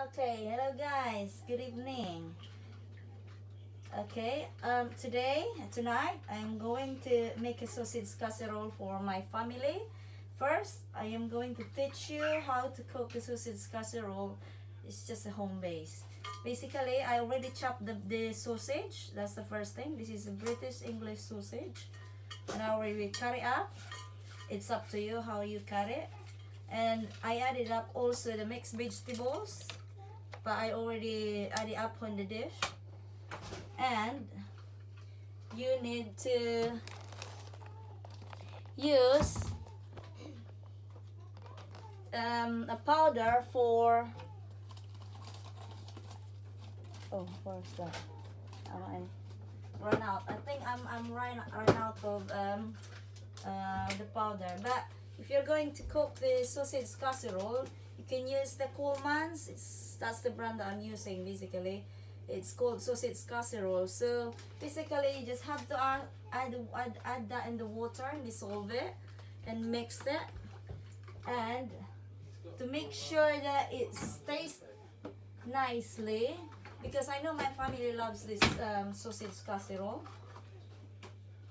Okay, hello guys. Good evening. Okay, tonight, I'm going to make a sausage casserole for my family. First, I am going to teach you how to cook the sausage casserole. It's just a home base. Basically, I already chopped the sausage. That's the first thing. This is a British English sausage. And I already cut it up. It's up to you how you cut it. And I added up also the mixed vegetables, but I already added up on the dish. And you need to use a powder for, oh, where's that? I run out. I think I'm run out of the powder. But if you're going to cook the sausage casserole, you can use the Coleman's. That's the brand that I'm using basically. It's called sausage casserole. So basically, you just have to add that in the water and dissolve it and mix it. And to make sure that it stays nicely, because I know my family loves this sausage casserole.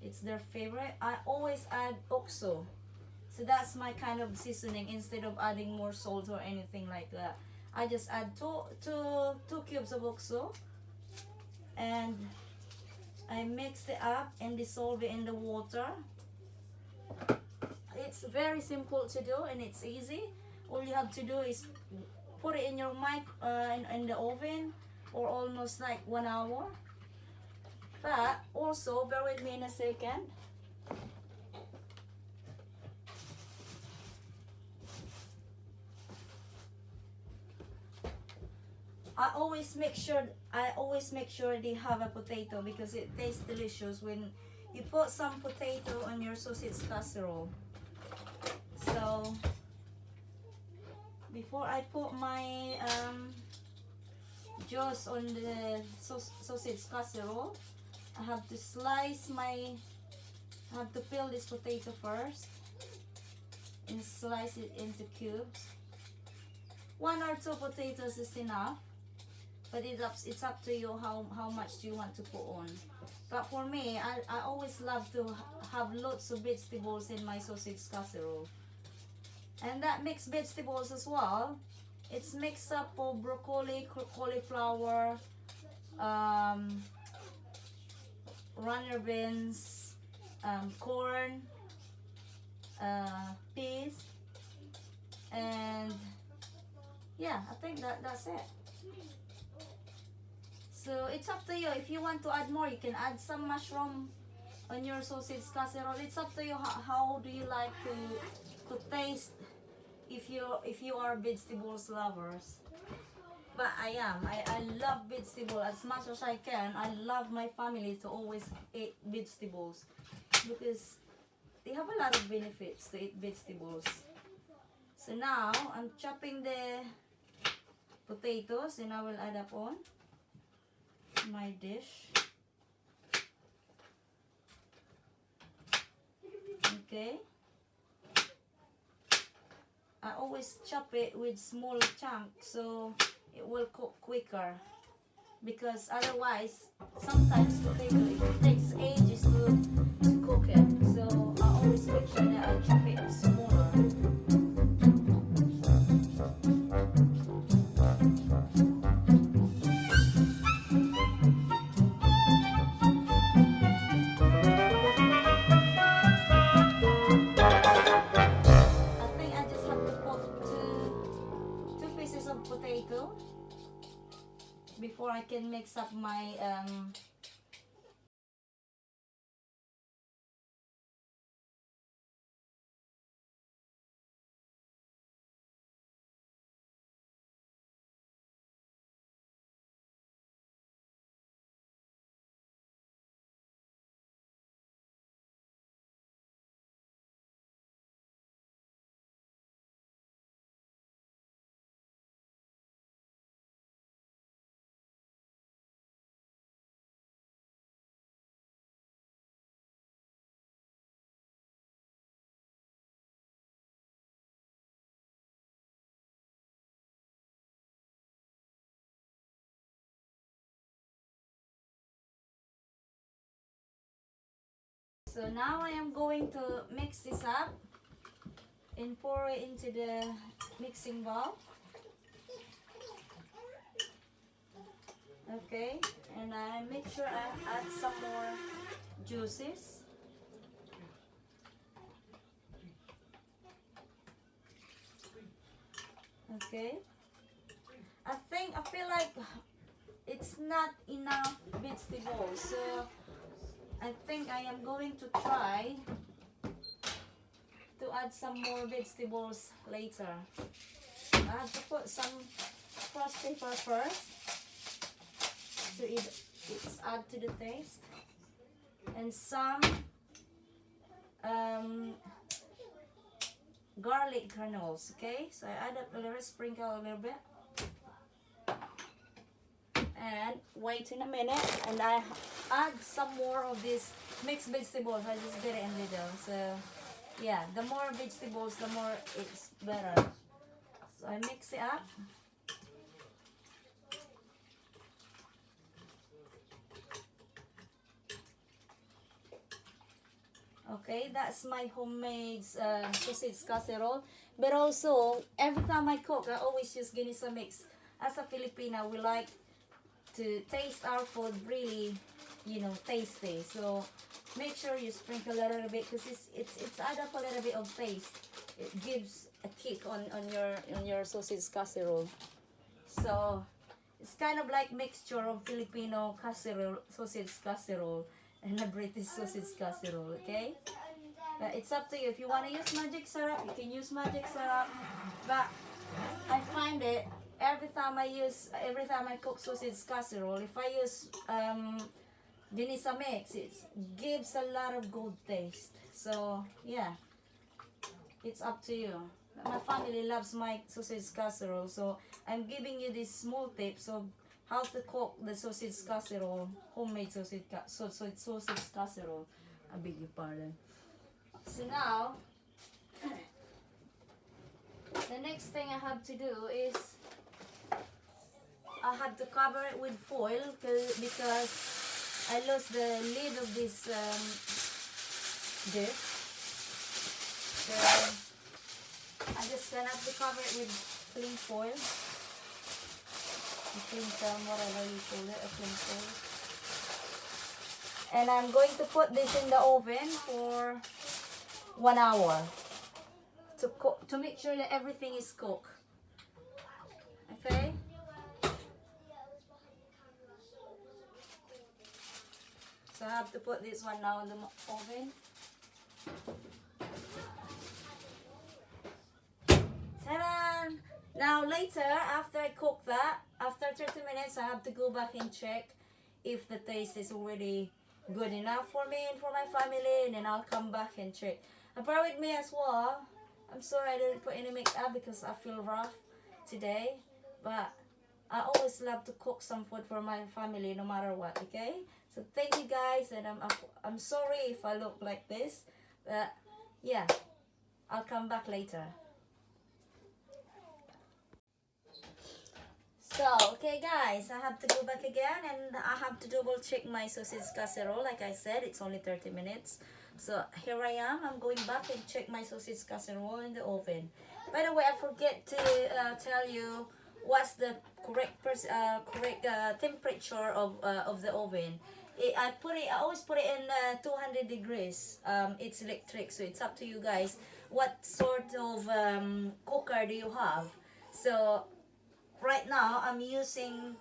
It's their favorite. I always add oxo. So that's my kind of seasoning instead of adding more salt or anything like that. I just add two cubes of oxo, and I mix it up and dissolve it in the water. It's very simple to do and it's easy. All you have to do is put it in your in the oven for almost like 1 hour. But also, bear with me in a second. I always make sure they have a potato because it tastes delicious when you put some potato on your sausage casserole. So before I put my juice on the sausage casserole, I have to I have to peel this potato first and slice it into cubes. 1 or 2 potatoes is enough, but it's up to you how much you want to put on. But for me, I always love to have lots of vegetables in my sausage casserole. And that mixed vegetables as well, it's mixed up of broccoli, cauliflower, um, runner beans, corn, peas, and yeah, I think that's it. So it's up to you. If you want to add more, you can add some mushroom on your sausage casserole. It's up to you. How do you like to taste if you are vegetables lovers? But I love vegetable as much as I can. I love my family to always eat vegetables because they have a lot of benefits to eat vegetables. So now I'm chopping the potatoes and I will add up on my dish. Okay. I always chop it with small chunks so it will cook quicker, because otherwise sometimes potato it takes ages to cook it. So I always make sure that I chop it smaller. I think I just have to put two pieces of potato before I can mix up my So now I am going to mix this up and pour it into the mixing bowl. Okay, and I make sure I add some more juices. Okay, I feel like it's not enough vegetables, so I think I am going to try to add some more vegetables later. I have to put some crushed paper first so it's add to the taste, and some garlic granules. Okay, so I add up a little, sprinkle a little bit, and wait in a minute, and I add some more of this mixed vegetables. I just get it in little, so yeah, the more vegetables the more it's better. So I mix it up. Okay, that's my homemade sausage casserole. But also, every time I cook, I always use Ginisa mix. As a Filipina, we like to taste our food really, tasty. So make sure you sprinkle a little bit because it's add up a little bit of taste. It gives a kick on your sausage casserole. So it's kind of like mixture of Filipino casserole, sausage casserole, and a British sausage casserole. Okay, but it's up to you. If you want to use magic syrup, you can use magic syrup. But I find it every time I cook sausage casserole, if I use Ginisa mix, it gives a lot of good taste. So yeah, it's up to you. My family loves my sausage casserole, so I'm giving you this small tips of how to cook the sausage casserole, homemade sausage casserole. I beg your pardon. So now, the next thing I have to do is I have to cover it with foil because I lost the lid of this dish. So I'm just gonna have to cover it with cling foil. A cling film, whatever you call it, a cling foil. And I'm going to put this in the oven for 1 hour to make sure that everything is cooked. Okay? So I have to put this one now in the oven. Ta-da! Now later, after I cook that, after 30 minutes, I have to go back and check if the taste is already good enough for me and for my family, and then I'll come back and check. And bear with me as well. I'm sorry I didn't put any makeup because I feel rough today, but I always love to cook some food for my family no matter what. Okay, so thank you guys, and I'm sorry if I look like this, but yeah, I'll come back later. So, okay guys, I have to go back again and I have to double check my sausage casserole. Like I said, it's only 30 minutes. So, here I am. I'm going back and check my sausage casserole in the oven. By the way, I forget to tell you what's the correct temperature of the oven. I always put it in 200 degrees. It's electric, so it's up to you guys. What sort of cooker do you have? So, right now, I'm using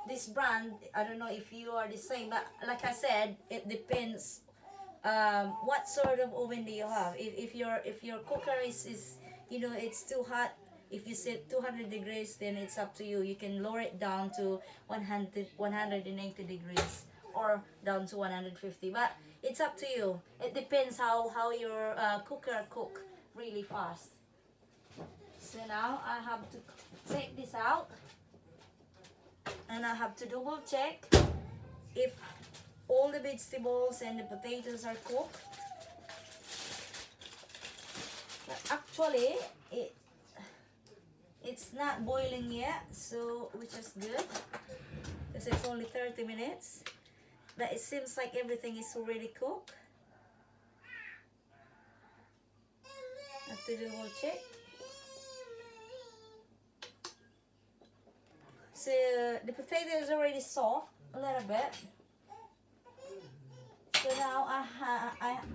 this brand. I don't know if you are the same, but like I said, it depends. What sort of oven do you have? If your cooker is it's too hot. If you set 200 degrees, then it's up to you. You can lower it down to 180 degrees or down to 150. But it's up to you. It depends how your cooker cook really fast. So now I have to take this out, and I have to double check if all the vegetables and the potatoes are cooked. But actually it's not boiling yet, so which is good because it's only 30 minutes, but it seems like everything is already cooked. to double check. So the potato is already soft a little bit. So now I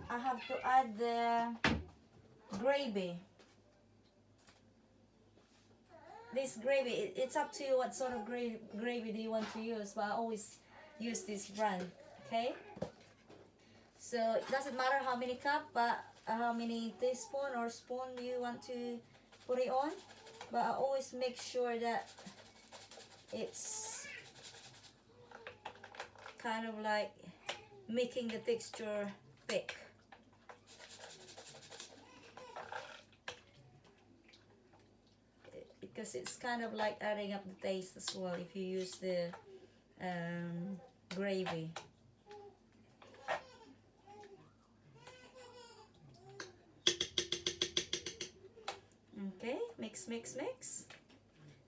have to add the gravy. This gravy, it's up to you what sort of gravy do you want to use, but I always use this brand, okay? So it doesn't matter how many cup, but how many teaspoon or spoon you want to put it on, but I always make sure that it's kind of like making the texture thick. Because it's kind of like adding up the taste as well if you use the gravy. Okay, mix, mix, mix.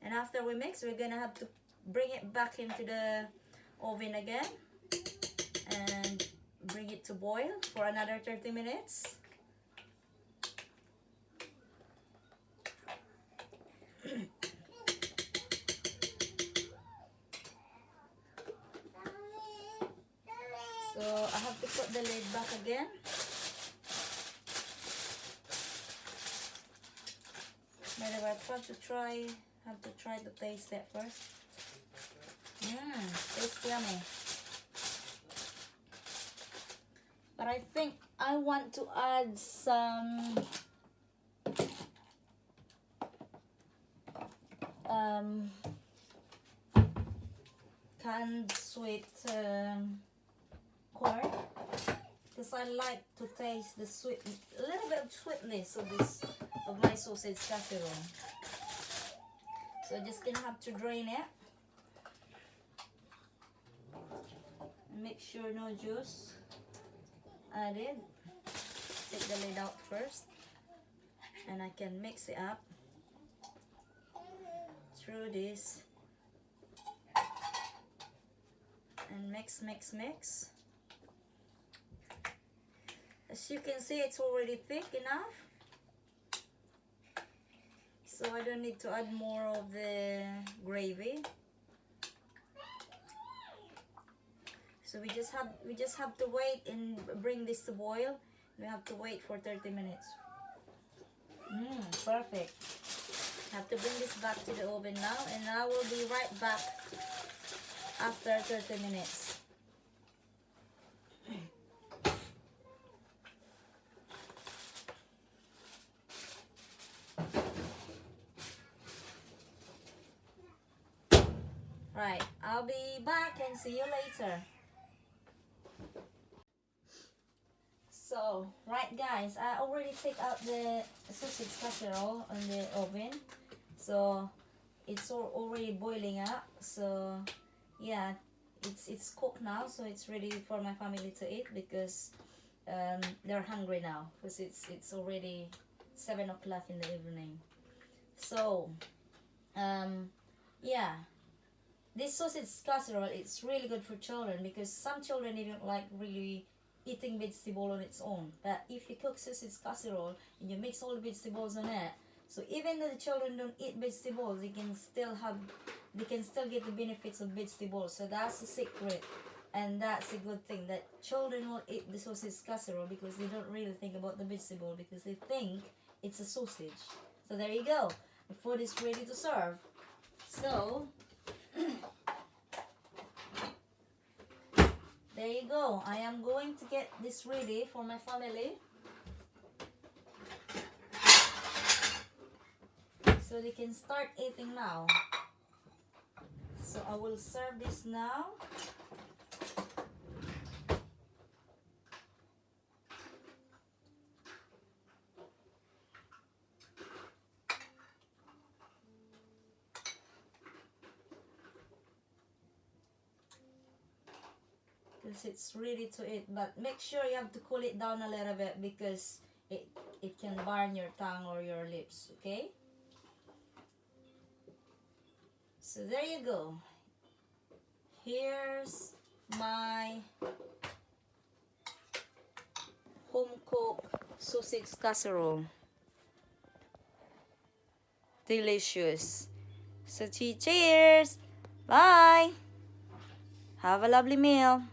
And after we mix, we're gonna have to bring it back into the oven again and bring it to boil for another 30 minutes. So I have to put the lid back again. By the way, I have to try to taste it first. It's yummy. But I think I want to add some canned sweet corn, because I like to taste the sweet, a little bit of sweetness of my sausage casserole. So just gonna have to drain it. Make sure no juice added. Take the lid out first, and I can mix it up through this and mix, mix, mix. As you can see, it's already thick enough, so I don't need to add more of the gravy. So we just have to wait and bring this to boil. We have to wait for 30 minutes. Perfect. Have to bring this back to the oven now, and I will be right back after 30 minutes. Right, I'll be back and see you later. So, right guys, I already take out the sausage casserole on the oven. So, it's already boiling up. So, yeah, it's cooked now. So, it's ready for my family to eat because they're hungry now. Because it's already 7 o'clock in the evening. So, yeah. This sausage casserole, it's really good for children because some children they don't like really eating vegetable on its own. But if you cook sausage casserole and you mix all the vegetables on it, so even though the children don't eat vegetables, they can still get the benefits of vegetables. So that's the secret, and that's a good thing that children will eat the sausage casserole because they don't really think about the vegetable because they think it's a sausage. So there you go. The food is ready to serve. So there you go. I am going to get this ready for my family so they can start eating now. So I will serve this now. Because it's ready to eat, but make sure you have to cool it down a little bit because it can burn your tongue or your lips, okay? So there you go. Here's my home cooked sausage casserole. delicious. So cheers. Bye. Have a lovely meal.